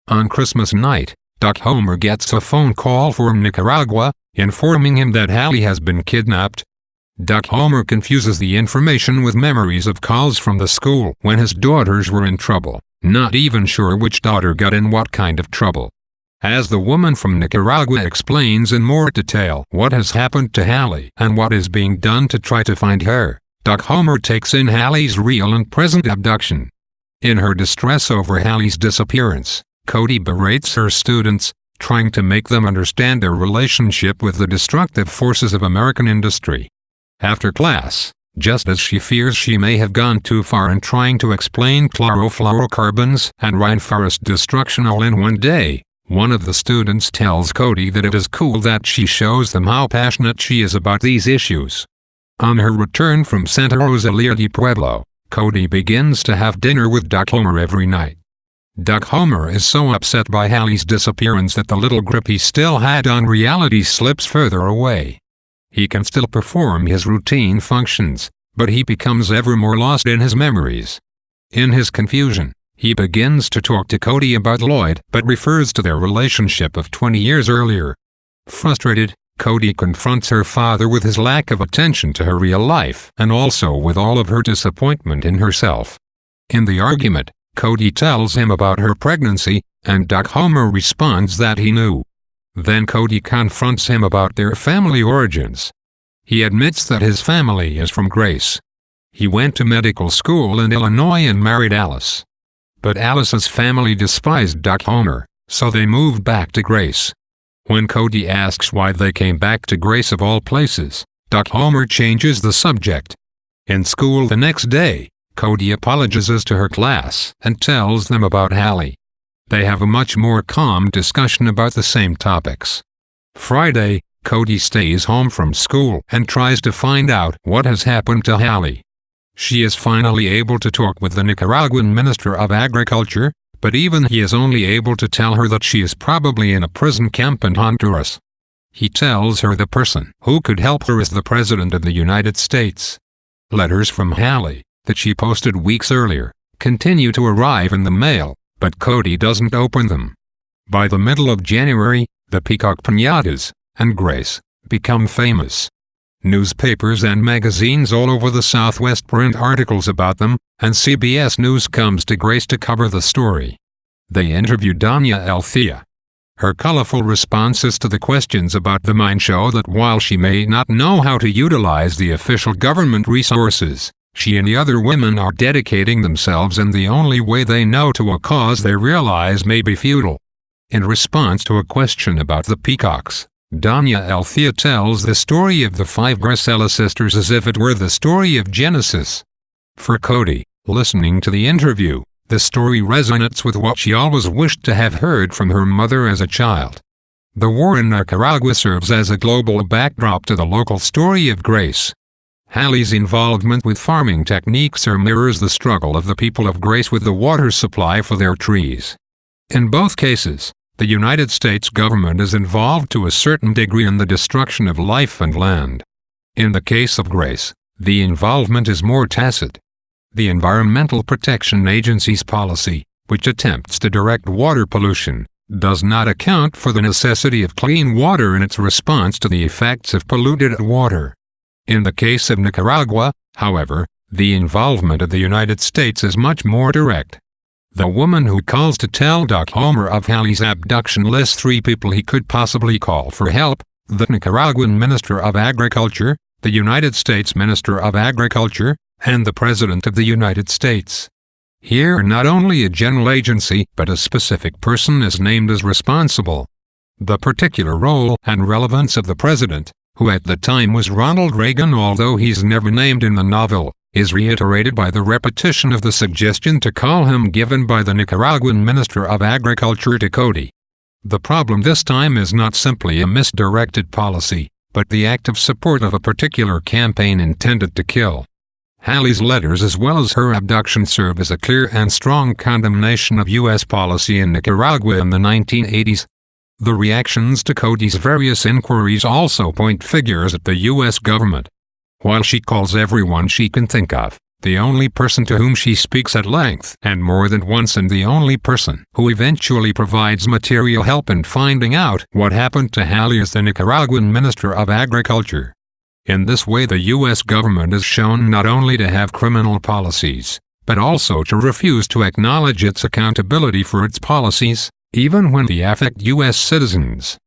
On Christmas night, Duck Homer gets a phone call from Nicaragua, informing him that Hallie has been kidnapped. Duck Homer confuses the information with memories of calls from the school when his daughters were in trouble, not even sure which daughter got in what kind of trouble. As the woman from Nicaragua explains in more detail what has happened to Hallie and what is being done to try to find her, Duck Homer takes in Hallie's real and present abduction. In her distress over Hallie's disappearance, Cody berates her students, trying to make them understand their relationship with the destructive forces of American industry. After class, just as she fears she may have gone too far in trying to explain chlorofluorocarbons and rainforest destruction all in one day, one of the students tells Cody that it is cool that she shows them how passionate she is about these issues. On her return from Santa Rosalia de Pueblo, Cody begins to have dinner with Duck Homer every night. Duck Homer is so upset by Hallie's disappearance that the little grip he still had on reality slips further away. He can still perform his routine functions, but he becomes ever more lost in his memories. In his confusion, he begins to talk to Cody about Lloyd but refers to their relationship of 20 years earlier. Frustrated, Cody confronts her father with his lack of attention to her real life and also with all of her disappointment in herself. In the argument, Cody tells him about her pregnancy, and Duck Homer responds that he knew. Then Cody confronts him about their family origins. He admits that his family is from Grace. He went to medical school in Illinois and married Alice. But Alice's family despised Duck Homer, so they moved back to Grace. When Cody asks why they came back to Grace of all places, Duck Homer changes the subject. In school the next day, Cody apologizes to her class and tells them about Hallie. They have a much more calm discussion about the same topics. Friday, Cody stays home from school and tries to find out what has happened to Hallie. She is finally able to talk with the Nicaraguan Minister of Agriculture, but even he is only able to tell her that she is probably in a prison camp in Honduras. He tells her the person who could help her is the President of the United States. Letters from Hallie, that she posted weeks earlier, continue to arrive in the mail, but Cody doesn't open them. By the middle of January, the Peacock Piñatas and Grace become famous. Newspapers and magazines all over the Southwest print articles about them, and CBS News comes to Grace to cover the story. They interview Doña Althea. Her colorful responses to the questions about the mine show that while she may not know how to utilize the official government resources, she and the other women are dedicating themselves in the only way they know to a cause they realize may be futile. In response to a question about the peacocks, Doña Althea tells the story of the 5 Gracella sisters as if it were the story of Genesis. For Cody, listening to the interview, the story resonates with what she always wished to have heard from her mother as a child. The war in Nicaragua serves as a global backdrop to the local story of Grace. Hallie's involvement with farming techniques mirrors the struggle of the people of Grace with the water supply for their trees. In both cases, the United States government is involved to a certain degree in the destruction of life and land. In the case of Grace, the involvement is more tacit. The Environmental Protection Agency's policy, which attempts to direct water pollution, does not account for the necessity of clean water in its response to the effects of polluted water. In the case of Nicaragua, however, the involvement of the United States is much more direct. The woman who calls to tell Duck Homer of Hallie's abduction lists 3 people he could possibly call for help: the Nicaraguan Minister of Agriculture, the United States Minister of Agriculture, and the President of the United States. Here not only a general agency but a specific person is named as responsible. The particular role and relevance of the President, who at the time was Ronald Reagan although he's never named in the novel, is reiterated by the repetition of the suggestion to call him given by the Nicaraguan Minister of Agriculture to Cody. The problem this time is not simply a misdirected policy, but the active support of a particular campaign intended to kill. Hallie's letters as well as her abduction serve as a clear and strong condemnation of U.S. policy in Nicaragua in the 1980s. The reactions to Cody's various inquiries also point figures at the U.S. government. While she calls everyone she can think of, the only person to whom she speaks at length and more than once, and the only person who eventually provides material help in finding out what happened to Halley is the Nicaraguan Minister of Agriculture. In this way, the U.S. government is shown not only to have criminal policies, but also to refuse to acknowledge its accountability for its policies, even when they affect U.S. citizens.